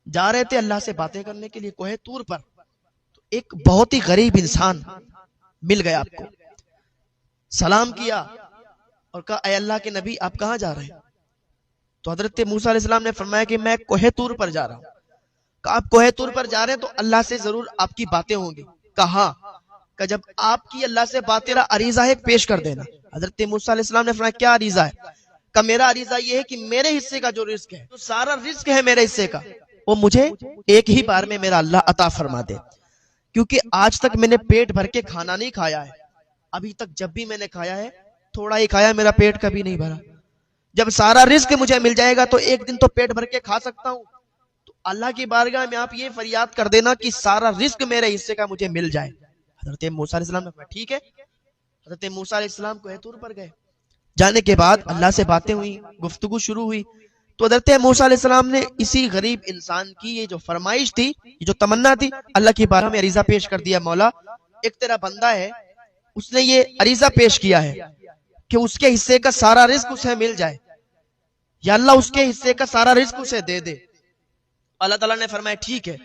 جا رہے تھے اللہ سے باتیں کرنے کے لیے کوہ طور پر، تو ایک بہت ہی غریب انسان مل گیا آپ کو، سلام کیا اور کہا اے اللہ کے نبی آپ کہاں جا رہے ہیں؟ تو حضرت موسیٰ علیہ السلام نے فرمایا کہ میں کوہ طور پر جا رہا ہوں۔ کہا آپ کوہ طور پر جا رہے ہیں تو اللہ سے ضرور آپ کی باتیں ہوں گی۔ کہا کہ جب آپ کی اللہ سے بات تیرا عریضہ ہے پیش کر دینا۔ حضرت موسیٰ علیہ السلام نے فرمایا کیا عریضہ ہے؟ کہ میرا عریضہ یہ ہے کہ میرے حصے کا جو رزق ہے، جو سارا رزق ہے میرے حصے کا، وہ مجھے ایک ہی بار میں میرا اللہ عطا فرما دے، کیونکہ آج تک میں نے پیٹ بھر کے کھانا نہیں کھایا ہے، ابھی تک جب بھی میں نے کھایا ہے تھوڑا ہی کھایا، میرا پیٹ کبھی نہیں بھرا۔ جب سارا رزق مجھے مل جائے گا تو ایک دن تو پیٹ بھر کے کھا سکتا ہوں، تو اللہ کی بارگاہ میں آپ یہ فریاد کر دینا کہ سارا رزق میرے حصے کا مجھے مل جائے۔ حضرت موسیٰ علیہ السلام نے کہا ٹھیک ہے۔ حضرت موسیٰ علیہ السلام کوہ طور پر گئے، جانے کے بعد اللہ سے باتیں ہوئی، گفتگو شروع ہوئی، تو حضرت موسیٰ علیہ السلام نے اسی غریب انسان کی یہ جو فرمائش تھی، یہ جو تمنا تھی، اللہ کی بارگاہ میں عریضہ پیش کر دیا، مولا ایک تیرا بندہ ہے، اس نے یہ عریضہ پیش کیا ہے کہ اس کے حصے کا سارا رزق اسے مل جائے، یا اللہ اس کے حصے کا سارا رزق اسے دے دے۔ اللہ تعالیٰ نے فرمایا ٹھیک ہے۔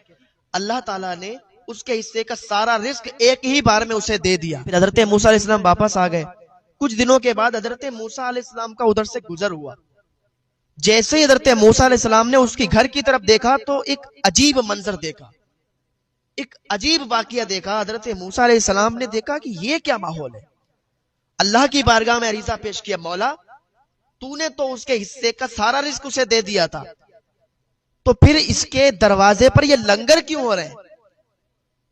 اللہ تعالیٰ نے اس کے حصے کا سارا رزق ایک ہی بار میں اسے دے دیا۔ پھر حضرت موسیٰ علیہ السلام واپس آ گئے۔ کچھ دنوں کے بعد حضرت موسیٰ علیہ السلام کا ادھر سے گزر ہوا، جیسے ہی حضرت موسیٰ علیہ السلام نے اس کی گھر کی طرف دیکھا تو ایک عجیب منظر دیکھا، ایک عجیب واقعہ دیکھا۔ حضرت موسیٰ علیہ السلام نے دیکھا کہ یہ کیا ماحول ہے، اللہ کی بارگاہ میں عریضہ پیش کیا، مولا تو نے تو اس کے حصے کا سارا رزق اسے دے دیا تھا، تو پھر اس کے دروازے پر یہ لنگر کیوں ہو رہے ہیں؟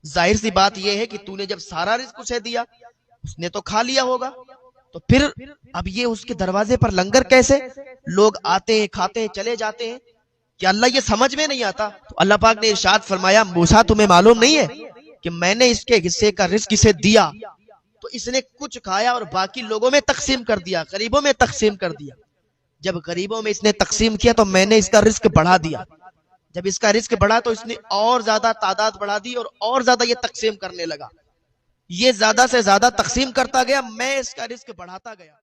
ظاہر سی بات یہ ہے کہ تو نے جب سارا رزق اسے دیا اس نے تو کھا لیا ہوگا، تو پھر اب یہ اس کے دروازے پر لنگر کیسے؟ لوگ آتے ہیں کھاتے ہیں چلے جاتے ہیں، کہ اللہ یہ سمجھ میں نہیں آتا۔ تو اللہ پاک نے ارشاد فرمایا موسیٰ تمہیں معلوم نہیں ہے کہ میں نے اس کے حصے کا رزق اسے دیا تو اس نے کچھ کھایا اور باقی لوگوں میں تقسیم کر دیا، غریبوں میں تقسیم کر دیا۔ جب غریبوں میں اس نے تقسیم کیا تو میں نے اس کا رزق بڑھا دیا، جب اس کا رزق بڑھا تو اس نے اور زیادہ تعداد بڑھا دی اور زیادہ یہ تقسیم کرنے لگا، یہ زیادہ سے زیادہ تقسیم کرتا گیا، میں اس کا رزق بڑھاتا گیا۔